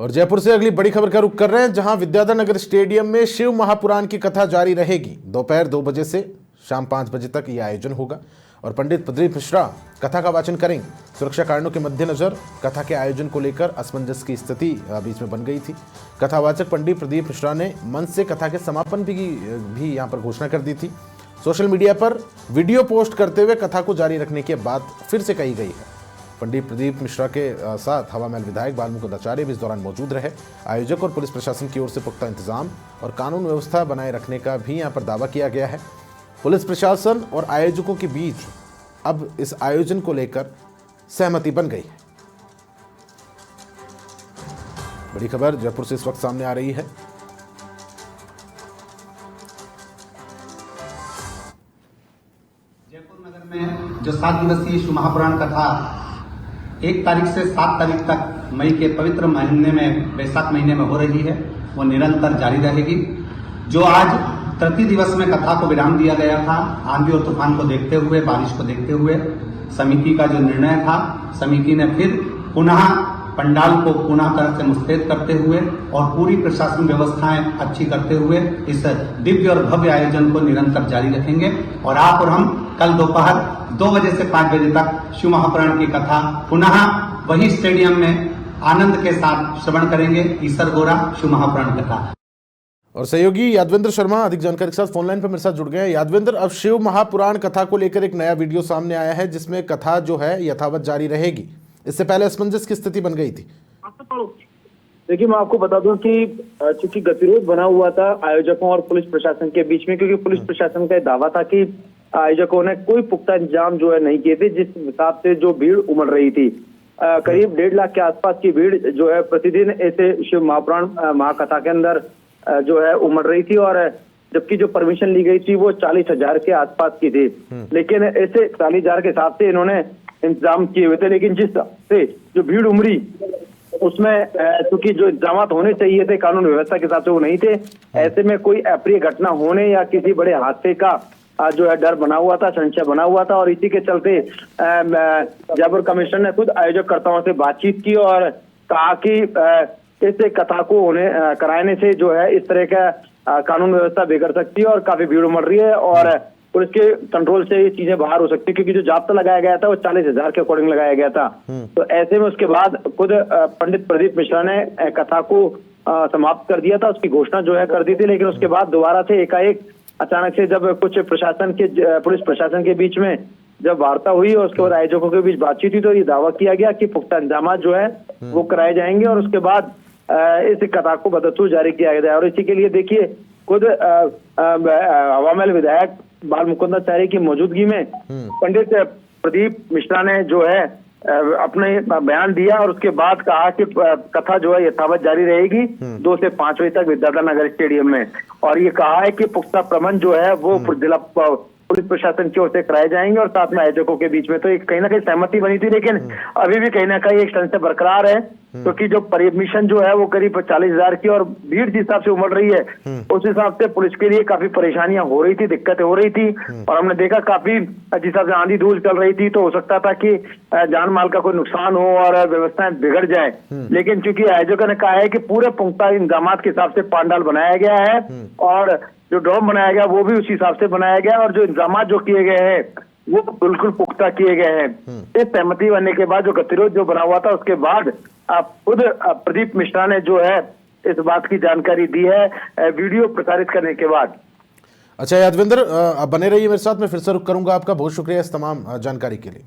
और जयपुर से अगली बड़ी खबर का रुख कर रहे हैं, जहां विद्याधर नगर स्टेडियम में शिव महापुराण की कथा जारी रहेगी। दोपहर 2 बजे से शाम 5 बजे तक यह आयोजन होगा और पंडित प्रदीप मिश्रा कथा का वाचन करेंगे। सुरक्षा कारणों के मद्देनजर कथा के आयोजन को लेकर असमंजस की स्थिति बीच में बन गई थी। कथावाचक पंडित प्रदीप मिश्रा ने मंच से कथा के समापन भी यहां पर घोषणा कर दी थी। सोशल मीडिया पर वीडियो पोस्ट करते हुए कथा को जारी रखने की बात फिर से कही गई है। पंडित प्रदीप मिश्रा के साथ हवामहल विधायक बालमुकुंद आचार्य भी इस दौरान मौजूद रहे। आयोजक और पुलिस प्रशासन की ओर से पुख्ता इंतजाम और कानून व्यवस्था बनाए रखने का भी यहां पर दावा किया गया है। पुलिस प्रशासन और आयोजकों के बीच अब इस आयोजन को लेकर सहमति बन गई है। बड़ी खबर जयपुर से इस वक्त सामने आ रही है। जयपुर नगर में जो 7 दिवसीय शिव महापुराण कथा 1 तारीख से 7 तारीख तक मई के पवित्र महीने में, वैशाख महीने में हो रही है, वो निरंतर जारी रहेगी। जो आज तृतीय दिवस में कथा को विराम दिया गया था, आंधी और तूफान को देखते हुए, बारिश को देखते हुए, समिति का जो निर्णय था, समिति ने फिर पुनः पंडाल को पुनः तरह से मुस्तैद करते हुए और पूरी प्रशासन व्यवस्थाएं अच्छी करते हुए इस दिव्य और भव्य आयोजन को निरंतर जारी रखेंगे। और आप और हम कल दोपहर 2 बजे से 5 बजे तक शिव महापुराण की कथा पुनः वही स्टेडियम में आनंद के साथ श्रवण करेंगे। ईसर गोरा शिव महापुराण कथा। और सहयोगी यादवेंद्र शर्मा अधिक जानकारी के साथ फोनलाइन पर मेरे साथ जुड़ गए हैं। यादवेंद्र, अब शिव महापुराण कथा को लेकर एक नया वीडियो सामने आया है जिसमें कथा जो है यथावत जारी रहेगी। इससे पहले असमंजस की स्थिति बन गई थी। देखिए, मैं आपको बता दूं कि चूंकि गतिरोध बना हुआ था आयोजकों और पुलिस प्रशासन के बीच में, क्योंकि पुलिस प्रशासन का दावा था कि आयोजकों ने कोई पुख्ता इंतजाम जो है नहीं किए थे, जिस हिसाब से जो भीड़ उमड़ रही थी। करीब 1.5 लाख के आसपास की भीड़ जो है प्रतिदिन ऐसे शिव महापुराण महाकथा के अंदर जो है उमड़ रही थी, और जबकि जो परमिशन ली गई थी वो 40,000 के आसपास की थी। लेकिन ऐसे 40,000 के हिसाब से इन्होंने इंतजाम किए हुए थे, लेकिन जिस से जो भीड़ उमड़ी उसमें क्योंकि जो इंतजाम होने चाहिए थे कानून व्यवस्था के हिसाब से वो नहीं थे। ऐसे में कोई अप्रिय घटना होने या किसी बड़े हादसे का जो है डर बना हुआ था, संशय बना हुआ था, और इसी के चलते जयपुर कमिश्नर ने खुद आयोजककर्ताओं से बातचीत की और कहा कि इस कथा को कराने से जो है इस तरह का कानून व्यवस्था बिगड़ सकती है और काफी भीड़ उमड़ रही है और पुलिस के कंट्रोल से ये चीजें बाहर हो सकती है, क्योंकि जो जाब्ता लगाया गया था वो 40,000 के अकॉर्डिंग लगाया गया था। तो ऐसे में उसके बाद खुद पंडित प्रदीप मिश्रा ने कथा को समाप्त कर दिया था, उसकी घोषणा जो है कर दी थी। लेकिन उसके बाद दोबारा से एकाएक अचानक से जब कुछ प्रशासन के पुलिस प्रशासन के बीच में जब वार्ता हुई और उसके बाद आयोजकों के बीच बातचीत हुई, तो ये दावा किया गया कि पुख्ता इंतजाम जो है वो कराए जाएंगे और उसके बाद इस कथा को बदस्तूर जारी किया गया। और इसी के लिए देखिए, खुद हवामहल विधायक बालमुकुंद आचार्य की मौजूदगी में पंडित प्रदीप मिश्रा ने जो है अपने बयान दिया और उसके बाद कहा कि कथा जो है यथावत जारी रहेगी 2 से 5 बजे तक विद्याधर नगर स्टेडियम में। और ये कहा है कि पुख्ता प्रबंध जो है वो जिला पुलिस प्रशासन की ओर से कराए जाएंगे और साथ में आयोजकों के बीच में। तो एक कहीं ना कहीं सहमति बनी थी, लेकिन अभी भी कहीं ना कहीं एक संशय बरकरार है, क्योंकि जो परमिशन जो है वो करीब 40,000 की और भीड़ जिस हिसाब से उमड़ रही है उस हिसाब से पुलिस के लिए काफी परेशानियां हो रही थी, दिक्कतें हो रही थी। और हमने देखा काफी जिस हिसाब से आंधी धूल चल रही थी, तो हो सकता था कि जान माल का कोई नुकसान हो और व्यवस्थाएं बिगड़ जाए। लेकिन चूंकि आयोजकों ने कहा है कि पूरे पुख्ता इंतजाम के हिसाब से पंडाल बनाया गया है और जो डोम बनाया गया वो भी उसी हिसाब से बनाया गया और जो इंतजाम जो किए गए हैं वो बिल्कुल पुख्ता किए गए हैं। इस सहमति बनने के बाद जो गतिरोध जो बना हुआ था उसके बाद खुद प्रदीप मिश्रा ने जो है इस बात की जानकारी दी है वीडियो प्रसारित करने के बाद। अच्छा यादवेंद्र, बने रहिए मेरे साथ, मैं फिर से रुक करूंगा आपका। बहुत शुक्रिया इस तमाम जानकारी के लिए।